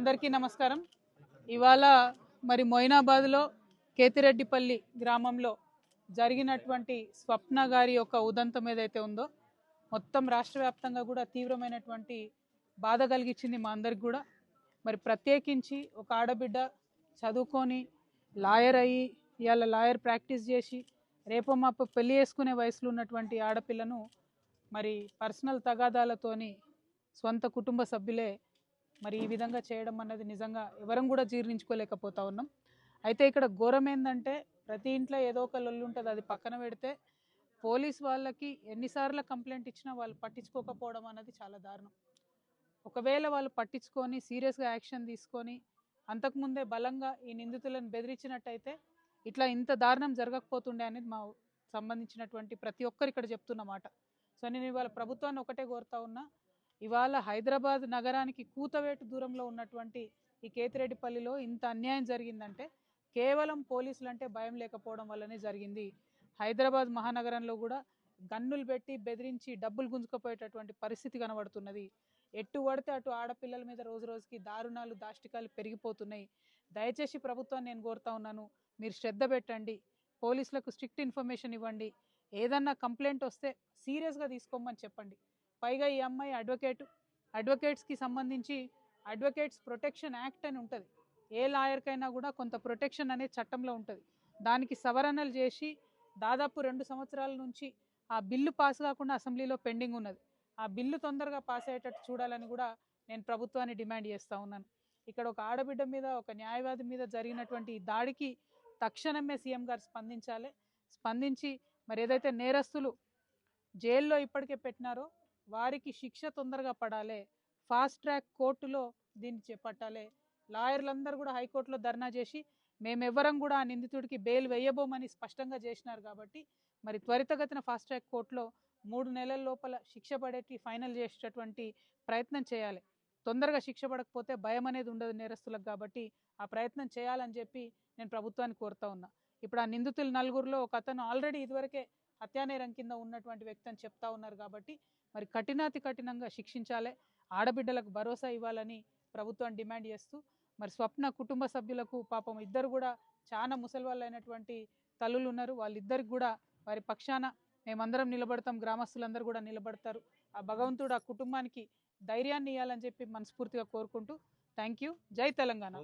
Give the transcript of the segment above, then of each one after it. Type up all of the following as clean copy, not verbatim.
అందరికీ నమస్కారం. ఇవాళ మరి మొయినాబాద్లో కేతిరెడ్డిపల్లి గ్రామంలో జరిగినటువంటి స్వప్న గారి యొక్క ఉదంతం ఏదైతే ఉందో మొత్తం రాష్ట్ర వ్యాప్తంగా కూడా తీవ్రమైనటువంటి బాధ కలిగించింది మా అందరికి కూడా. మరి ప్రత్యేకించి ఒక ఆడబిడ్డ చదువుకొని లాయర్ అయ్యి ఇవాళ లాయర్ ప్రాక్టీస్ చేసి రేపో మాపో పెళ్లి చేసుకునే వయసులో ఉన్నటువంటి ఆడపిల్లను మరి పర్సనల్ తగాదాలతోని సొంత కుటుంబ సభ్యులే మరి ఈ విధంగా చేయడం అన్నది నిజంగా ఎవరం కూడా జీర్ణించుకోలేకపోతా ఉన్నాం. అయితే ఇక్కడ ఘోరం ఏంటంటే ప్రతి ఇంట్లో ఏదో ఒక లొల్లు ఉంటుంది, అది పక్కన పెడితే పోలీస్ వాళ్ళకి ఎన్నిసార్లు కంప్లైంట్ ఇచ్చినా వాళ్ళు పట్టించుకోకపోవడం అన్నది చాలా దారుణం. ఒకవేళ వాళ్ళు పట్టించుకొని సీరియస్గా యాక్షన్ తీసుకొని అంతకుముందే బలంగా ఈ నిందితులను బెదిరించినట్టయితే ఇట్లా ఇంత దారుణం జరగకపోతుండే అనేది మా సంబంధించినటువంటి ప్రతి ఒక్కరు ఇక్కడ చెప్తున్నమాట. సో నేను ఇవాళ ప్రభుత్వాన్ని ఒకటే కోరుతా ఉన్నా, ఇవాళ హైదరాబాద్ నగరానికి కూతవేటు దూరంలో ఉన్నటువంటి ఈ కేతిరెడ్డిపల్లిలో ఇంత అన్యాయం జరిగిందంటే కేవలం పోలీసులు అంటే భయం లేకపోవడం వల్లనే జరిగింది. హైదరాబాద్ మహానగరంలో కూడా గన్నులు పెట్టి బెదిరించి డబ్బులు గుంజుకుపోయేటటువంటి పరిస్థితి కనబడుతున్నది. ఎటు పడితే అటు ఆడపిల్లల మీద రోజు రోజుకి దారుణాలు దాష్టికాలు పెరిగిపోతున్నాయి. దయచేసి ప్రభుత్వాన్ని నేను కోరుతా ఉన్నాను, మీరు శ్రద్ధ పెట్టండి, పోలీసులకు స్ట్రిక్ట్ ఇన్ఫర్మేషన్ ఇవ్వండి, ఏదన్నా కంప్లైంట్ వస్తే సీరియస్గా తీసుకోమని చెప్పండి. పైగా ఈ అమ్మాయి అడ్వకేట్స్కి సంబంధించి అడ్వకేట్స్ ప్రొటెక్షన్ యాక్ట్ అని ఉంటుంది. ఏ లాయర్కైనా కూడా కొంత ప్రొటెక్షన్ అనేది చట్టంలో ఉంటుంది. దానికి సవరణలు చేసి దాదాపు 2 సంవత్సరాల నుంచి ఆ బిల్లు పాస్ కాకుండా అసెంబ్లీలో పెండింగ్ ఉన్నది. ఆ బిల్లు తొందరగా పాస్ అయ్యేటట్టు చూడాలని కూడా నేను ప్రభుత్వాన్ని డిమాండ్ చేస్తూ ఉన్నాను. ఇక్కడ ఒక ఆడబిడ్డ మీద ఒక న్యాయవాది మీద జరిగినటువంటి దాడికి తక్షణమే సీఎం గారు స్పందించి మరి ఏదైతే నేరస్తులు జైల్లో ఇప్పటికే పెట్టినారో వారికి శిక్ష తొందరగా పడాలి, ఫాస్ట్ ట్రాక్ కోర్టులో దీన్ని చేపట్టాలి. లాయర్లందరూ కూడా హైకోర్టులో ధర్నా చేసి మేమెవ్వరం కూడా ఆ నిందితుడికి బెయిల్ వేయబోమని స్పష్టంగా చేసినారు. కాబట్టి మరి త్వరితగతిన ఫాస్ట్ ట్రాక్ కోర్టులో 3 నెలల లోపల శిక్ష పడేటి ఫైనల్ చేసేటటువంటి ప్రయత్నం చేయాలి. తొందరగా శిక్ష పడకపోతే భయం అనేది ఉండదు నేరస్తులకు, కాబట్టి ఆ ప్రయత్నం చేయాలని చెప్పి నేను ప్రభుత్వాన్ని కోరుతా ఉన్నా. ఇప్పుడు ఆ నిందితులు 4గురిలో ఒక అతను ఆల్రెడీ ఇదివరకే హత్యానేరం కింద ఉన్నటువంటి వ్యక్తి అని చెప్తా ఉన్నారు. కాబట్టి మరి కఠినాతి కఠినంగా శిక్షించాలి, ఆడబిడ్డలకు భరోసా ఇవ్వాలని ప్రభుత్వాన్ని డిమాండ్ చేస్తూ మరి స్వప్న కుటుంబ సభ్యులకు పాపం ఇద్దరు కూడా చాలా ముసలి వాళ్ళు అయినటువంటి తల్లులు ఉన్నారు. వాళ్ళిద్దరికి కూడా వారి పక్షాన మేమందరం నిలబడతాం, గ్రామస్తులందరూ కూడా నిలబడతారు. ఆ భగవంతుడు ఆ కుటుంబానికి ధైర్యాన్ని ఇవ్వాలని చెప్పి మనస్ఫూర్తిగా కోరుకుంటూ థ్యాంక్ యూ. జై తెలంగాణ.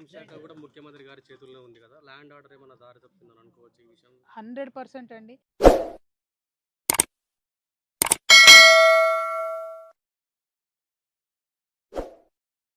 ముఖ్యమంత్రి గారి చేతుల్లో ఉంది కదా, ల్యాండ్ ఆర్డర్ ఏమైనా దారి తప్పుతుందని అనుకోవచ్చు ఈ విషయం? 100% అండి.